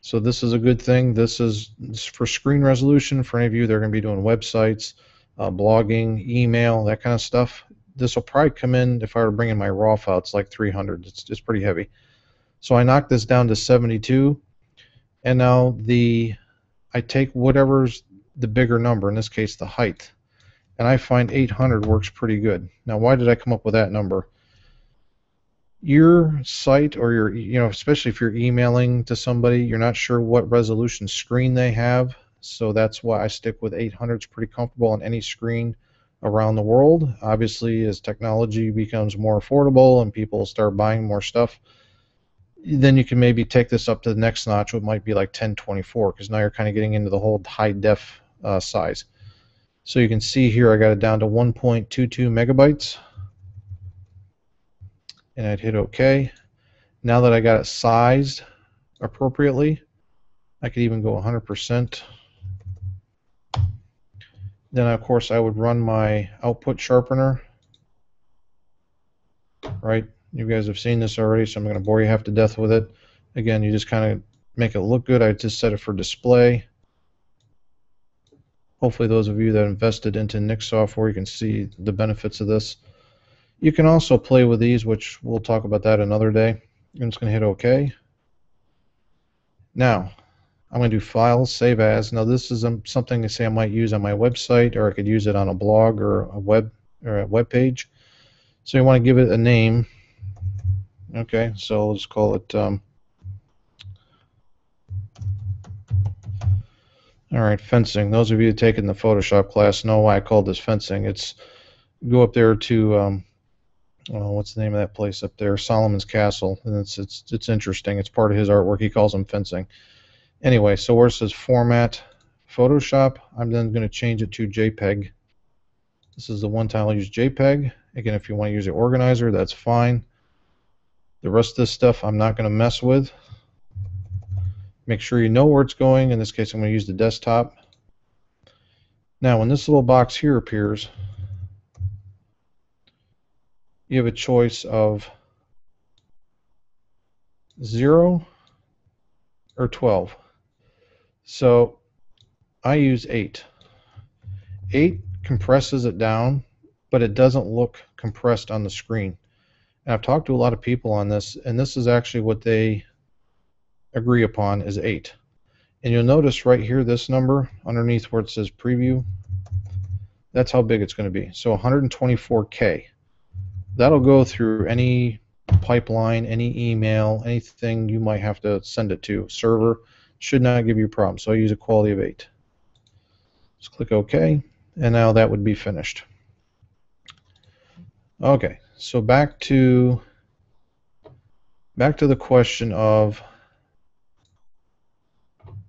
So this is a good thing. This is for screen resolution for any of you that are going to be doing websites, blogging, email, that kind of stuff. This will probably come in, if I were to bring in my RAW file, it's like 300. It's pretty heavy. So I knock this down to 72, and now I take whatever's the bigger number, in this case the height, and I find 800 works pretty good. Now why did I come up with that number? Your site, or your, especially if you're emailing to somebody, you're not sure what resolution screen they have, so that's why I stick with 800. It's pretty comfortable on any screen around the world. Obviously, as technology becomes more affordable and people start buying more stuff, then you can maybe take this up to the next notch, which might be like 1024, because now you're kind of getting into the whole high def size. So you can see here I got it down to 1.22 megabytes. And I'd hit OK. Now that I got it sized appropriately, I could even go 100%. Then, of course, I would run my output sharpener. Right? You guys have seen this already, so I'm going to bore you half to death with it. Again, you just kind of make it look good. I just set it for display. Hopefully those of you that invested into Nik software, you can see the benefits of this. You can also play with these, which we'll talk about that another day. I'm just going to hit OK. Now, I'm going to do File, Save As. Now, this is something to say I might use on my website, or I could use it on a blog or a web page. So you want to give it a name. Okay, so let's call it. All right, fencing. Those of you taking the Photoshop class know why I called this fencing. It's go up there to. What's the name of that place up there? Solomon's Castle, and it's interesting. It's part of his artwork. He calls them fencing. Anyway, so where it says Format, Photoshop, I'm then going to change it to JPEG. This is the one time I'll use JPEG. Again, if you want to use the organizer, that's fine. The rest of this stuff I'm not going to mess with. Make sure you know where it's going. In this case, I'm going to use the desktop. Now, when this little box here appears, you have a choice of 0 or 12. So I use 8. 8 compresses it down, but it doesn't look compressed on the screen. And I've talked to a lot of people on this, and this is actually what they agree upon is 8. And you'll notice right here, this number underneath where it says preview, that's how big it's going to be. So 124K. That'll go through any pipeline, any email, anything you might have to send it to. Server should not give you a problem. So I use a quality of 8. Just click OK, and now that would be finished. Okay, so back to the question of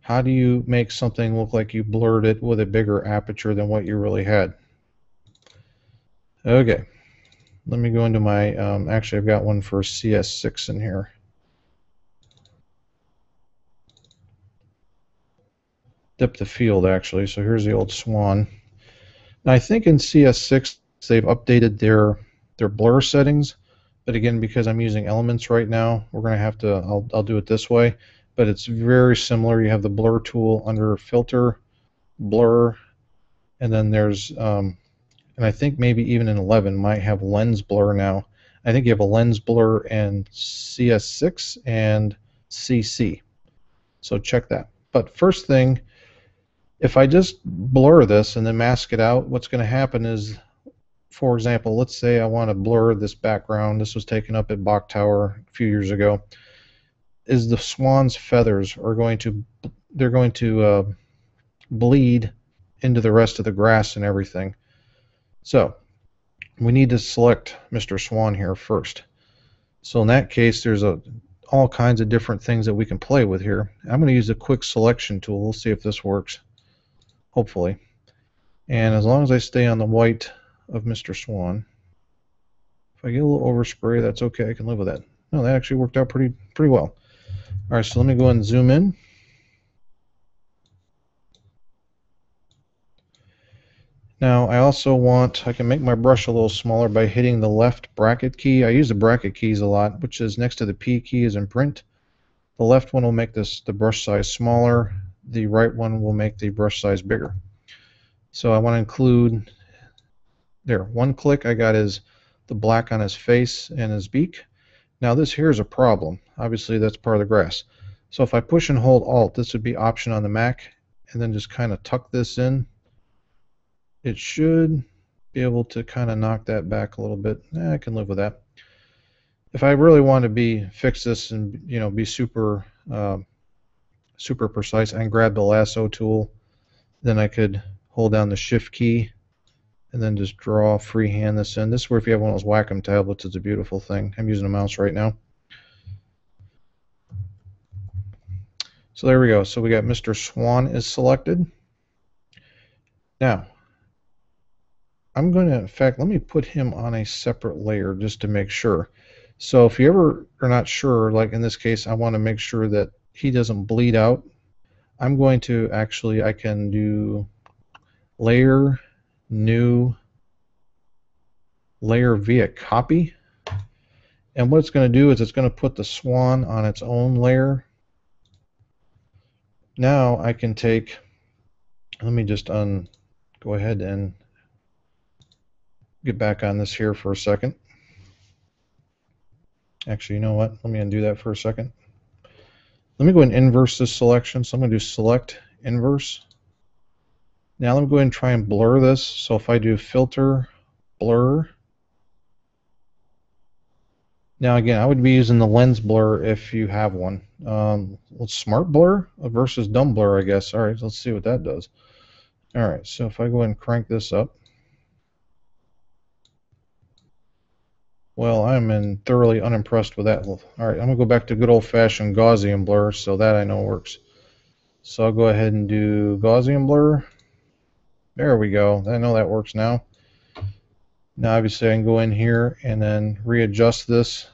how do you make something look like you blurred it with a bigger aperture than what you really had? Okay, let me go into my, actually I've got one for CS6 in here. Depth of field actually, so here's the old Swan. Now I think in CS6 they've updated their blur settings, but again, because I'm using Elements right now, we're going to have to, I'll do it this way, but it's very similar. You have the blur tool under filter, blur, and then there's, and I think maybe even in 11 might have lens blur now. I think you have a lens blur in CS6 and CC. So check that. But first thing, if I just blur this and then mask it out, what's going to happen is, for example, let's say I want to blur this background. This was taken up at Bok Tower a few years ago. Is the swan's feathers are going to, they're going to bleed into the rest of the grass and everything. So we need to select Mr. Swan here first. So in that case, there's all kinds of different things that we can play with here. I'm going to use a quick selection tool. We'll see if this works, hopefully. And as long as I stay on the white of Mr. Swan, if I get a little overspray, that's okay. I can live with that. No, that actually worked out pretty well. All right, so let me go ahead and zoom in. Now I also want, I can make my brush a little smaller by hitting the left bracket key. I use the bracket keys a lot, which is next to the P key is in print. The left one will make the brush size smaller. The right one will make the brush size bigger. So I want to include, there, one click I got is the black on his face and his beak. Now this here is a problem. Obviously that's part of the grass. So if I push and hold Alt, this would be Option on the Mac, and then just kind of tuck this in. It should be able to kind of knock that back a little bit. I can live with that. If I really want to fix this and be super precise, I can grab the lasso tool. Then I could hold down the Shift key and then just draw freehand this in. This is where if you have one of those Wacom tablets, it's a beautiful thing. I'm using a mouse right now. So there we go. So we got Mr. Swan is selected. Now I'm going to, in fact, let me put him on a separate layer just to make sure. So if you ever are not sure, like in this case, I want to make sure that he doesn't bleed out. I'm going to actually, I can do layer, new, layer via copy. And what it's going to do is it's going to put the swan on its own layer. Now I can take, let me just go ahead and get back on this here for a second. Actually, you know what? Let me undo that for a second. Let me go and inverse this selection. So I'm going to do select inverse. Now let me go ahead and try and blur this. So if I do filter, blur. Now again, I would be using the lens blur if you have one. Smart blur versus dumb blur, I guess. All right, let's see what that does. All right, so if I go ahead and crank this up. Well, I'm thoroughly unimpressed with that. All right, I'm going to go back to good old-fashioned Gaussian blur, so that I know works. So I'll go ahead and do Gaussian blur. There we go. I know that works now. Now, obviously, I can go in here and then readjust this.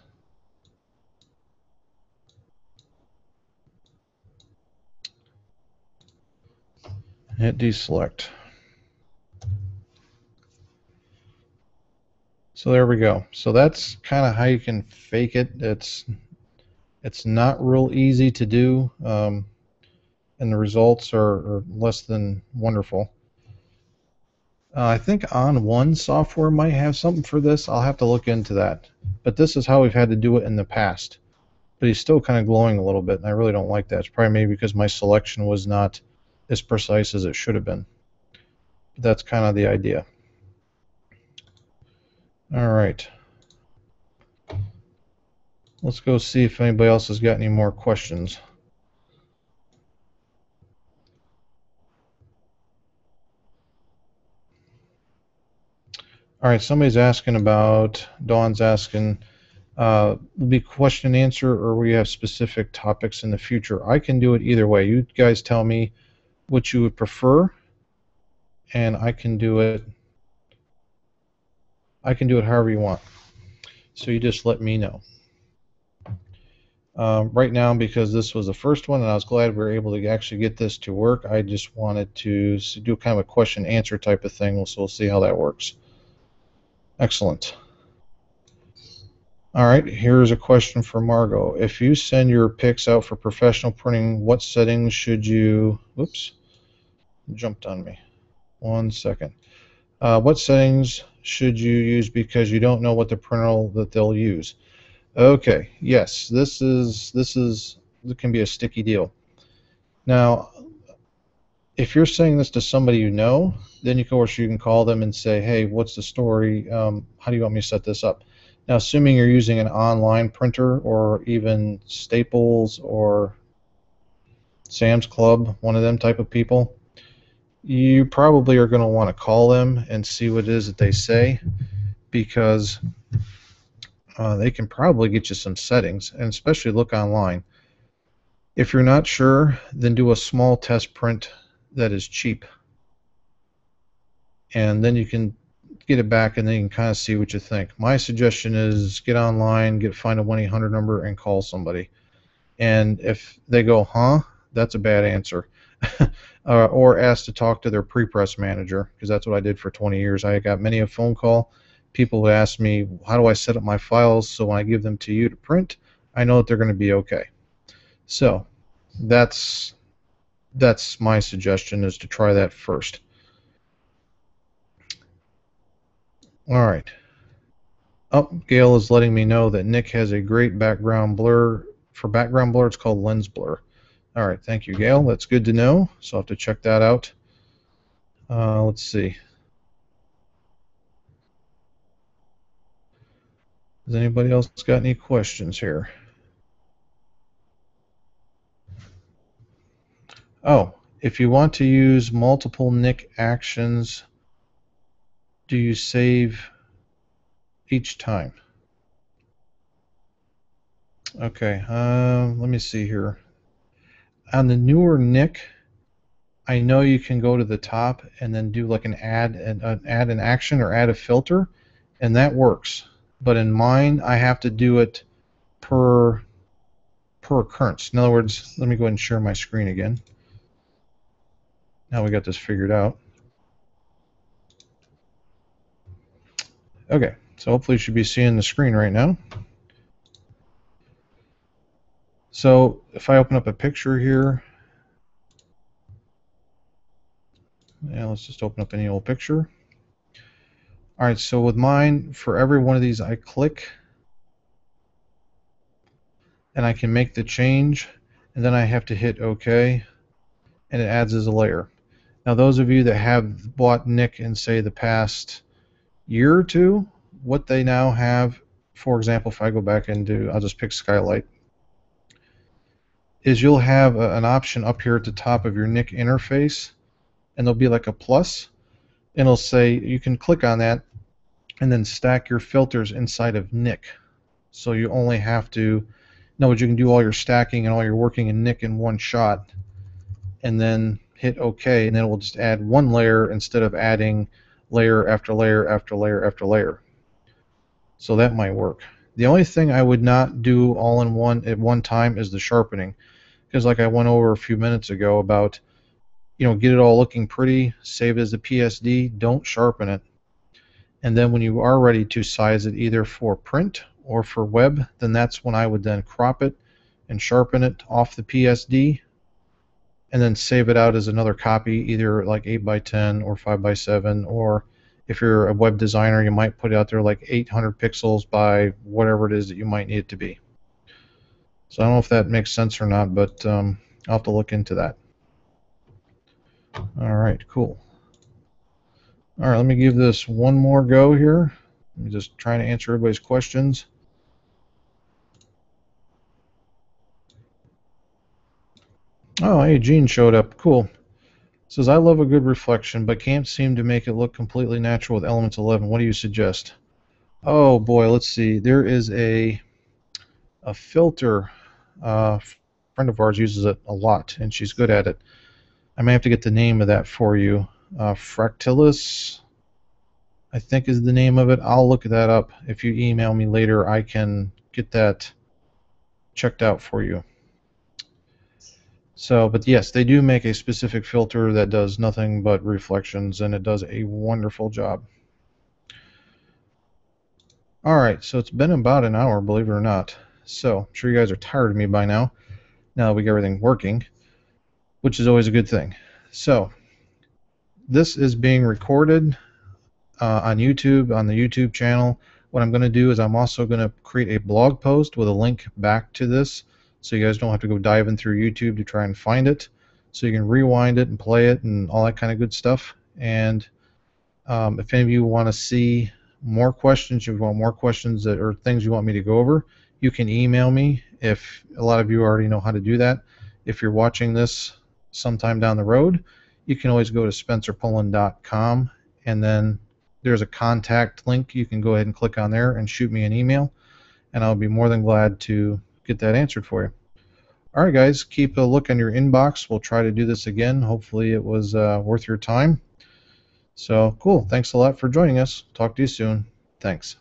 Hit deselect. So there we go. So that's kind of how you can fake it. It's not real easy to do, and the results are less than wonderful. I think On1 software might have something for this. I'll have to look into that. But this is how we've had to do it in the past. but he's still kind of glowing a little bit, and I really don't like that. It's probably maybe because my selection was not as precise as it should have been. But that's kind of the idea. All right. Let's go see if anybody else has got any more questions. All right, somebody's asking about, Dawn's asking, will be question and answer, or we have specific topics in the future? I can do it either way. You guys tell me what you would prefer, and I can do it however you want. So you just let me know. Right now, because this was the first one and I was glad we were able to actually get this to work, I just wanted to do kind of a question answer type of thing, so we'll see how that works. Excellent. All right, here's a question for Margot. If you send your pics out for professional printing, what settings should you, whoops, jumped on me. 1 second. What settings should you use because you don't know what the printer that they'll use? Okay, yes, this can be a sticky deal. Now, if you're saying this to somebody you know, then of course you can call them and say, hey, what's the story? How do you want me to set this up? Now, assuming you're using an online printer or even Staples or Sam's Club, one of them type of people, you probably are going to want to call them and see what it is that they say, because they can probably get you some settings, and especially look online. If you're not sure, then do a small test print that is cheap, and then you can get it back and then you can kind of see what you think. My suggestion is get online, find a 1-800 number and call somebody, and if they go, huh, that's a bad answer. Or ask to talk to their pre-press manager, because that's what I did for 20 years. I got many a phone call. People would ask me, how do I set up my files so when I give them to you to print, I know that they're going to be okay. So that's my suggestion, is to try that first. All right. Oh, Gail is letting me know that Nick has a great background blur. For background blur, it's called lens blur. All right, thank you, Gail. That's good to know. So I'll have to check that out. Let's see. Has anybody else got any questions here? Oh, if you want to use multiple Nick actions, do you save each time? Okay, let me see here. On the newer Nick, I know you can go to the top and then do like add an action or add a filter, and that works. But in mine, I have to do it per occurrence. In other words, let me go ahead and share my screen again. Now we got this figured out. Okay, so hopefully you should be seeing the screen right now. So if I open up a picture here, yeah, let's just open up any old picture. All right, so with mine, for every one of these, I click and I can make the change, and then I have to hit OK, and it adds as a layer. Now, those of you that have bought Nick in, say, the past year or two, what they now have, for example, if I go back and I'll just pick Skylight, is you'll have an option up here at the top of your Nick interface, and there'll be like a plus, and it'll say you can click on that and then stack your filters inside of Nick. So you only have to, in other words, you can do all your stacking and all your working in Nick in one shot, and then hit OK, and then it will just add one layer instead of adding layer after layer after layer after layer. So that might work. The only thing I would not do all in one at one time is the sharpening, because like I went over a few minutes ago about, get it all looking pretty, save it as a PSD, don't sharpen it. And then when you are ready to size it either for print or for web, then that's when I would then crop it and sharpen it off the PSD, and then save it out as another copy, either like 8x10 or 5x7, or if you're a web designer, you might put it out there like 800 pixels by whatever it is that you might need it to be. So I don't know if that makes sense or not, but I'll have to look into that. All right, cool. All right, let me give this one more go here. I'm just trying to answer everybody's questions. Oh, hey, Gene showed up. Cool. Says, I love a good reflection, but can't seem to make it look completely natural with Elements 11. What do you suggest? Oh boy, let's see. There is a filter. A friend of ours uses it a lot, and she's good at it. I may have to get the name of that for you. Fractilis, I think, is the name of it. I'll look that up. If you email me later, I can get that checked out for you. So, but yes, they do make a specific filter that does nothing but reflections, and it does a wonderful job. All right, so it's been about an hour, believe it or not. So I'm sure you guys are tired of me by now that we got everything working, which is always a good thing. So this is being recorded on YouTube, on the YouTube channel. What I'm going to do is I'm also going to create a blog post with a link back to this, so you guys don't have to go diving through YouTube to try and find it. So you can rewind it and play it and all that kind of good stuff. And if any of you want to see more questions, you want more questions that or things you want me to go over, you can email me. If a lot of you already know how to do that, if you're watching this sometime down the road, you can always go to spencerpullen.com, and then there's a contact link. You can go ahead and click on there and shoot me an email, and I'll be more than glad to get that answered for you. All right, guys, keep a look on your inbox. We'll try to do this again. Hopefully it was worth your time. So cool. Thanks a lot for joining us. Talk to you soon. Thanks.